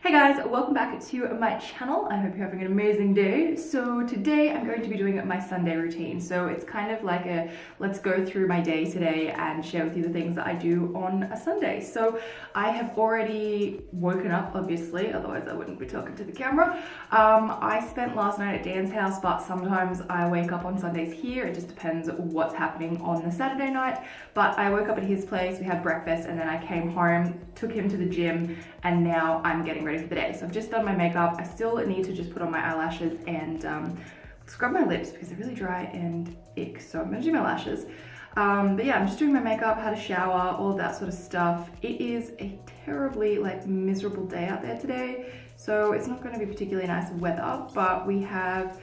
Hey guys, welcome back to my channel. I hope you're having an amazing day. So today I'm going to be doing my Sunday routine. So it's kind of like a let's go through my day today and share with you the things that I do on a Sunday. So I have already woken up, obviously, otherwise I wouldn't be talking to the camera. I spent last night at Dan's house, but sometimes I wake up on Sundays here. It just depends what's happening on the Saturday night. But I woke up at his place, we had breakfast, and then I came home, took him to the gym, and now I'm getting ready for the day. So I've just done my makeup. I still need to just put on my eyelashes and scrub my lips because they're really dry and ick. So I'm gonna do my lashes. But yeah, I'm just doing my makeup, had a shower, all of that sort of stuff. It is a terribly miserable day out there today. So it's not gonna be particularly nice weather, but we have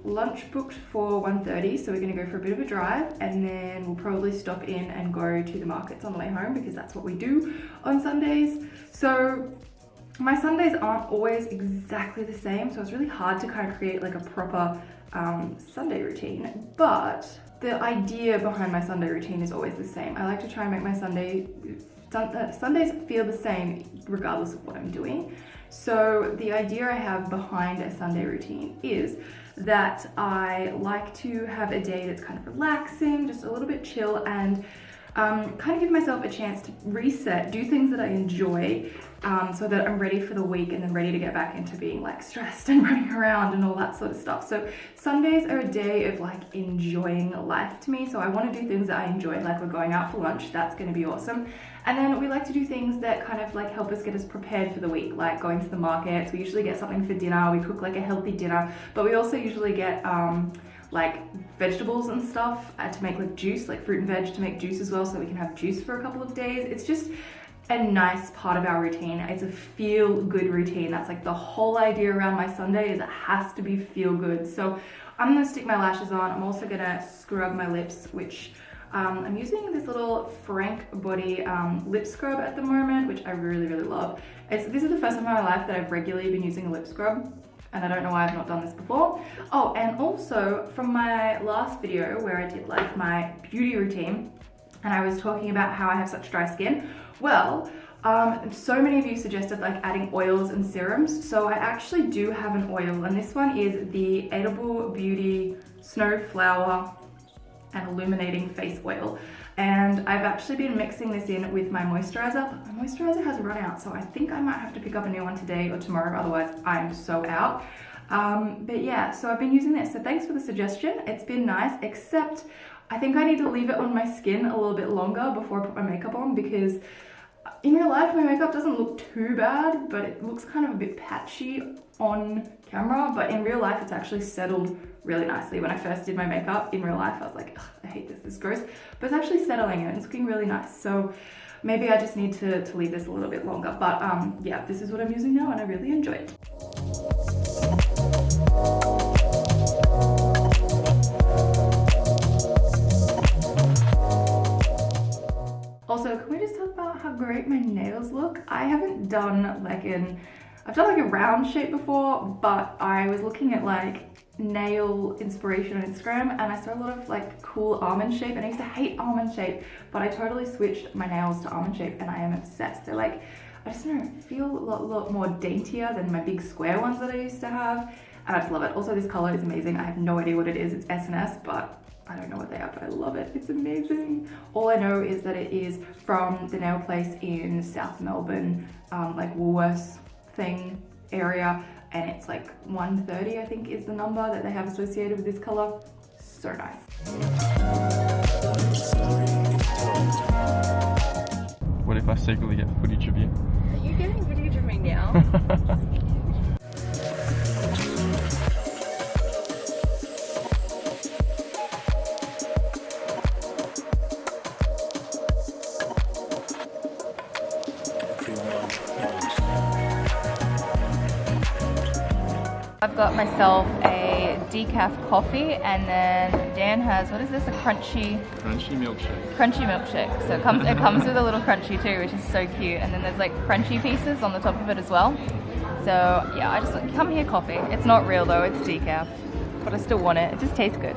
lunch booked for 1:30, so we're going to go for a bit of a drive, and then we'll probably stop in and go to the markets on the way home because that's what we do on Sundays. So my Sundays aren't always exactly the same, so it's really hard to kind of create like a proper Sunday routine, but the idea behind my Sunday routine is always the same. I like to try and make my Sundays feel the same regardless of what I'm doing. So the idea I have behind a Sunday routine is that I like to have a day that's kind of relaxing, just a little bit chill, and kind of give myself a chance to reset, do things that I enjoy, so that I'm ready for the week and then ready to get back into being like stressed and running around and all that sort of stuff. So Sundays are a day of like enjoying life to me. So I want to do things that I enjoy, like we're going out for lunch, that's going to be awesome. And then we like to do things that kind of like help us get us prepared for the week, like going to the markets. We usually get something for dinner, we cook like a healthy dinner, but we also usually get like vegetables and stuff to make like juice, like fruit and veg to make juice as well, so we can have juice for a couple of days. It's just a nice part of our routine. It's a feel good routine. That's like the whole idea around my Sunday, is it has to be feel good. So I'm gonna stick my lashes on. I'm also gonna scrub my lips, which I'm using this little Frank Body lip scrub at the moment, which I really love. This is the first time in my life that I've regularly been using a lip scrub, and I don't know why I've not done this before. Oh, and also from my last video where I did like my beauty routine and I was talking about how I have such dry skin, well, so many of you suggested like adding oils and serums. So I actually do have an oil, and this one is the Edible Beauty Snow Flower and Illuminating Face Oil. And I've actually been mixing this in with my moisturizer. My moisturizer has run out, so I think I might have to pick up a new one today or tomorrow, otherwise I'm so out. But yeah, so I've been using this. So thanks for the suggestion. It's been nice, except I think I need to leave it on my skin a little bit longer before I put my makeup on, because in real life my makeup doesn't look too bad, but it looks kind of a bit patchy on camera, but in real life it's actually settled really nicely. When I first did my makeup in real life, I was like, I hate this is gross, but it's actually settling and it's looking really nice. So maybe I just need to leave this a little bit longer, but yeah, this is what I'm using now and I really enjoy it. Also, can we just talk about how great my nails look? I haven't done I've done like a round shape before, but I was looking at like nail inspiration on Instagram and I saw a lot of like cool almond shape, and I used to hate almond shape, but I totally switched my nails to almond shape and I am obsessed. They're like, I just don't know, feel a lot more daintier than my big square ones that I used to have, and I just love it. Also, this color is amazing. I have no idea what it is. It's S&S, but I don't know what they are, but I love it. It's amazing. All I know is that it is from the nail place in South Melbourne, like Woolworths thing area, and it's like 130, I think is the number that they have associated with this color. So nice. What if I secretly get footage of you? Are you getting footage of me now? I've got myself a decaf coffee, and then Dan has, what is this, a crunchy milkshake. Crunchy milkshake. So it comes with a little crunchy too, which is so cute. And then there's like crunchy pieces on the top of it as well. So yeah, I just come here coffee. It's not real though, it's decaf, but I still want it. It just tastes good.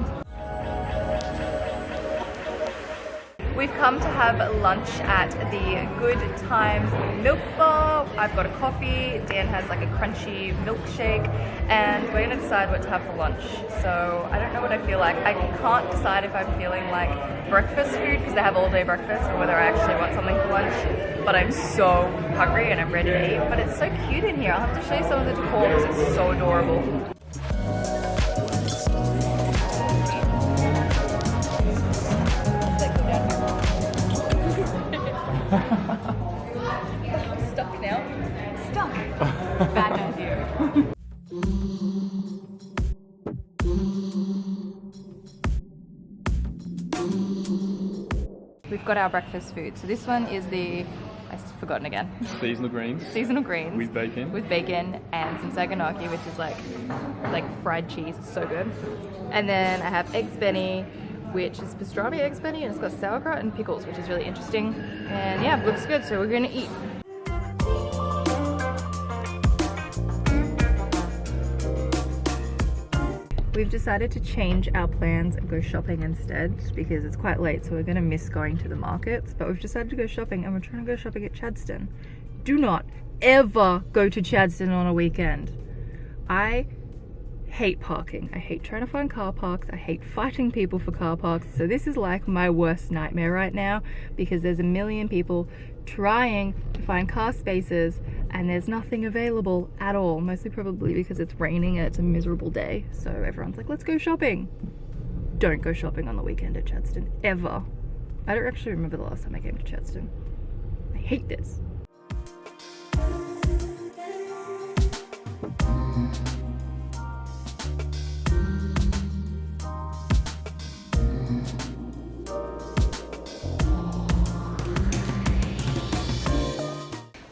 We've come to have lunch at the Good Times Milk Bar. I've got a coffee, Dan has like a crunchy milkshake, and we're gonna decide what to have for lunch. So I don't know what I feel like. I can't decide if I'm feeling like breakfast food because they have all day breakfast, or whether I actually want something for lunch. But I'm so hungry and I'm ready to eat. But it's so cute in here. I'll have to show you some of the decor because it's so adorable. I'm stuck now. Stuck. Bad idea. We've got our breakfast food. So this one is the, I've forgotten again. Seasonal greens. Seasonal greens. With bacon. With bacon and some saganaki, which is like fried cheese. It's so good. And then I have eggs benny, which is pastrami eggs benny, and it's got sauerkraut and pickles, which is really interesting. And yeah, it looks good, so we're gonna eat. We've decided to change our plans and go shopping instead because it's quite late, so we're gonna miss going to the markets. But we've decided to go shopping, and we're trying to go shopping at Chadstone. Do not ever go to Chadstone on a weekend. I hate parking. I hate trying to find car parks. I hate fighting people for car parks. So this is like my worst nightmare right now because there's a million people trying to find car spaces and there's nothing available at all. Mostly probably because it's raining and it's a miserable day. So everyone's like, let's go shopping. Don't go shopping on the weekend at Chadstone, ever. I don't actually remember the last time I came to Chadstone. I hate this.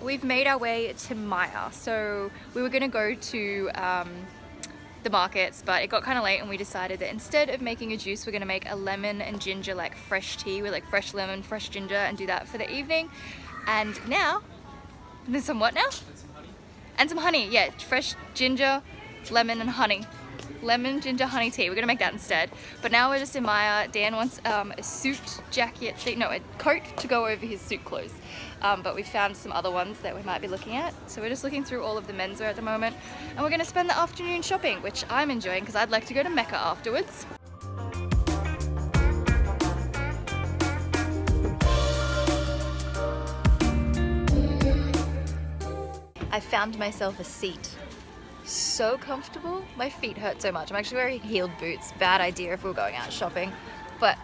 We've made our way to Maya. So we were gonna go to the markets, but it got kind of late and we decided that instead of making a juice, we're gonna make a lemon and ginger like fresh tea with like fresh lemon, fresh ginger, and do that for the evening. And now, there's some what now? And some honey, yeah, fresh ginger, lemon and honey. Lemon ginger honey tea. We're gonna make that instead. But now we're just in Maya. Dan wants a suit jacket thing, no, a coat to go over his suit clothes. But we found some other ones that we might be looking at. So we're just looking through all of the menswear at the moment, and we're gonna spend the afternoon shopping, which I'm enjoying because I'd like to go to Mecca afterwards. I found myself a seat. So comfortable. My feet hurt so much. I'm actually wearing heeled boots. Bad idea if we were going out shopping. But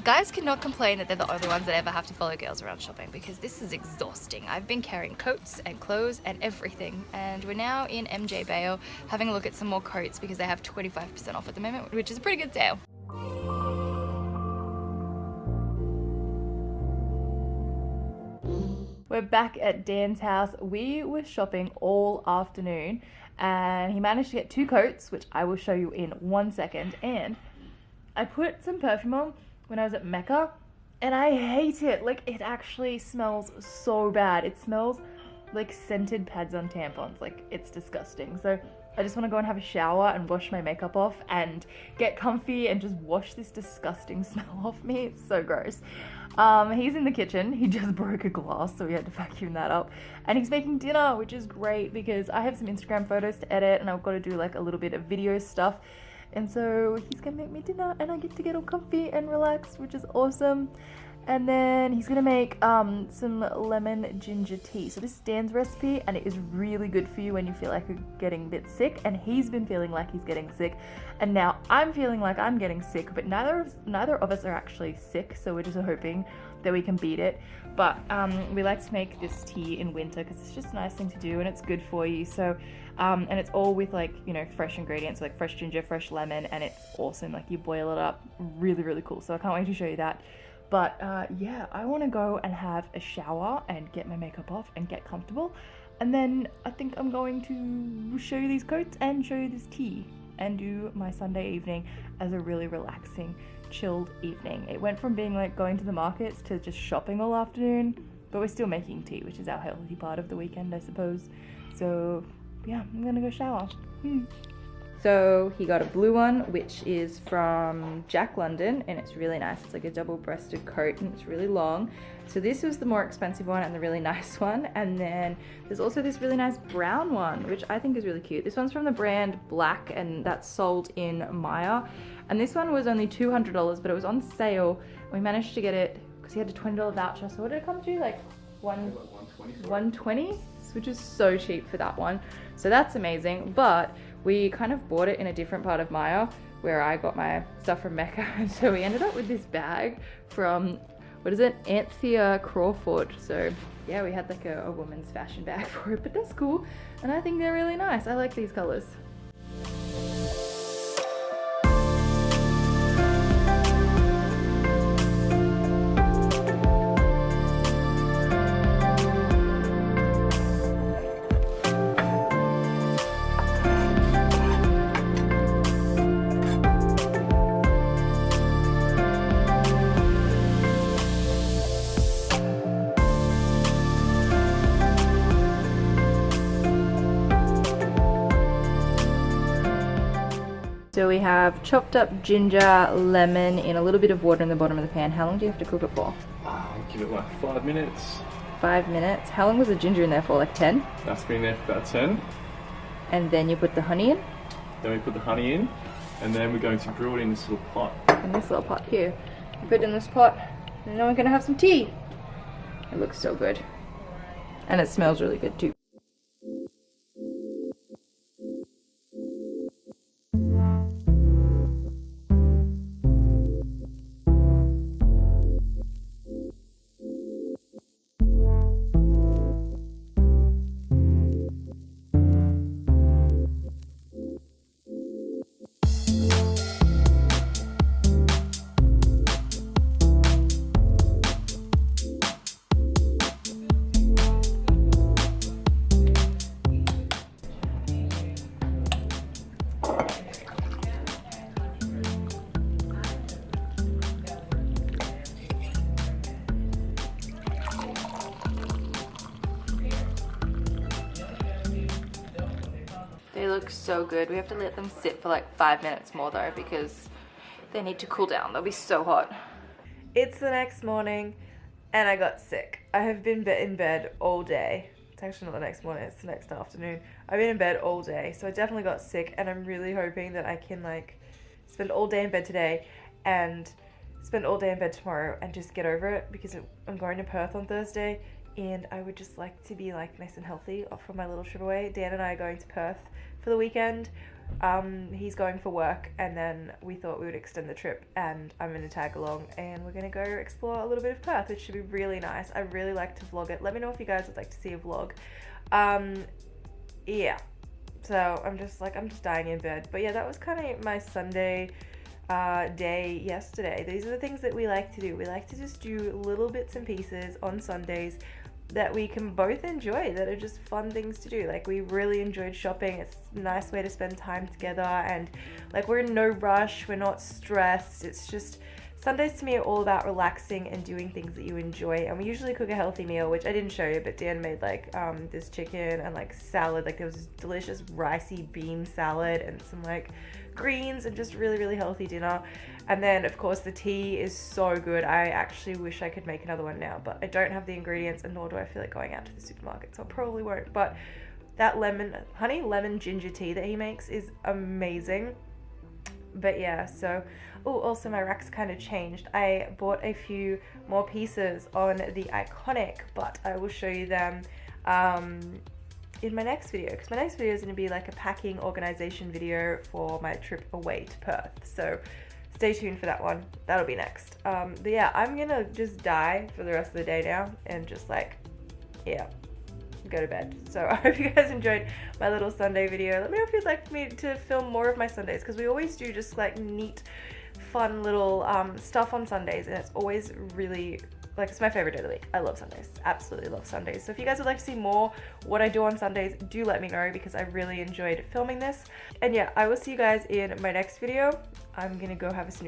guys cannot complain that they're the only ones that ever have to follow girls around shopping because this is exhausting. I've been carrying coats and clothes and everything, and we're now in MJ Bayo having a look at some more coats because they have 25% off at the moment, which is a pretty good sale. We're back at Dan's house. We were shopping all afternoon and he managed to get 2 coats, which I will show you in 1 second. And I put some perfume on when I was at Mecca and I hate it. Like, it actually smells so bad. It smells like scented pads on tampons. Like, it's disgusting. So I just want to go and have a shower and wash my makeup off and get comfy and just wash this disgusting smell off me. It's so gross. He's in the kitchen. He just broke a glass, so we had to vacuum that up. And he's making dinner, which is great because I have some Instagram photos to edit and I've got to do like a little bit of video stuff. And so he's gonna make me dinner and I get to get all comfy and relaxed, which is awesome. And then he's gonna make some lemon ginger tea. So this is Dan's recipe and it is really good for you when you feel like you're getting a bit sick, and he's been feeling like he's getting sick, and now I'm feeling like I'm getting sick, but neither of us are actually sick, so we're just hoping that we can beat it. But we like to make this tea in winter because it's just a nice thing to do and it's good for you. So and it's all with, like, you know, fresh ingredients, like fresh ginger, fresh lemon, and it's awesome. Like, you boil it up, really cool. So I can't wait to show you that. But yeah, I want to go and have a shower and get my makeup off and get comfortable, and then I think I'm going to show you these coats and show you this tea and do my Sunday evening as a really relaxing, chilled evening. It went from being like going to the markets to just shopping all afternoon, but we're still making tea, which is our healthy part of the weekend, I suppose. So yeah, I'm gonna go shower. So he got a blue one, which is from Jack London, and it's really nice. It's like a double-breasted coat, and it's really long. So this was the more expensive one and the really nice one. And then there's also this really nice brown one, which I think is really cute. This one's from the brand Black, and that's sold in Maya. And this one was only $200, but it was on sale. We managed to get it because he had a $20 voucher. So what did it come to? Like 120, which is so cheap for that one. So that's amazing. But we kind of bought it in a different part of Maya where I got my stuff from Mecca. And so we ended up with this bag from, what is it? Anthea Crawford. So yeah, we had like a woman's fashion bag for it, but that's cool. And I think they're really nice. I like these colors. So we have chopped up ginger, lemon in a little bit of water in the bottom of the pan. How long do you have to cook it for? Give it like 5 minutes. 5 minutes. How long was the ginger in there for? Like 10? That's been there for about 10. And then you put the honey in? Then we put the honey in, and then we're going to brew it in this little pot. In this little pot here. You put it in this pot, and then we're gonna have some tea. It looks so good. And it smells really good too. They look so good. We have to let them sit for like 5 minutes more though because they need to cool down. They'll be so hot. It's the next morning and I got sick. I have been in bed all day. It's actually not the next morning, it's the next afternoon. I've been in bed all day, so I definitely got sick, and I'm really hoping that I can like spend all day in bed today and spend all day in bed tomorrow and just get over it, because I'm going to Perth on Thursday and I would just like to be like nice and healthy off from my little trip away. Dan and I are going to Perth for the weekend. He's going for work, and then we thought we would extend the trip, and I'm going to tag along, and we're going to go explore a little bit of Perth, which should be really nice. I really like to vlog it. Let me know if you guys would like to see a vlog. Yeah, so I'm just dying in bed. But yeah, that was kind of my Sunday day yesterday. These are the things that we like to do. We like to just do little bits and pieces on Sundays that we can both enjoy, that are just fun things to do. Like, we really enjoyed shopping. It's a nice way to spend time together, and like, we're in no rush, we're not stressed. It's just, Sundays to me are all about relaxing and doing things that you enjoy. And we usually cook a healthy meal, which I didn't show you, but Dan made like this chicken and like salad. Like, there was this delicious ricey bean salad and some like greens, and just really healthy dinner. And then of course the tea is so good. I actually wish I could make another one now, but I don't have the ingredients, and nor do I feel like going out to the supermarket, so I probably won't. But that honey lemon ginger tea that he makes is amazing. But yeah, so also my racks kind of changed. I bought a few more pieces on the Iconic, but I will show you them in my next video, because my next video is going to be like a packing organization video for my trip away to Perth. So stay tuned for that one. That'll be next. But yeah, I'm gonna just die for the rest of the day now and just like, yeah, go to bed. So I hope you guys enjoyed my little Sunday video. Let me know if you'd like me to film more of my Sundays, because we always do just like neat, fun little stuff on Sundays, and it's always really, like, it's my favorite day of the week. I love Sundays. Absolutely love Sundays. So if you guys would like to see more what I do on Sundays, do let me know, because I really enjoyed filming this. And yeah, I will see you guys in my next video. I'm gonna go have a snooze.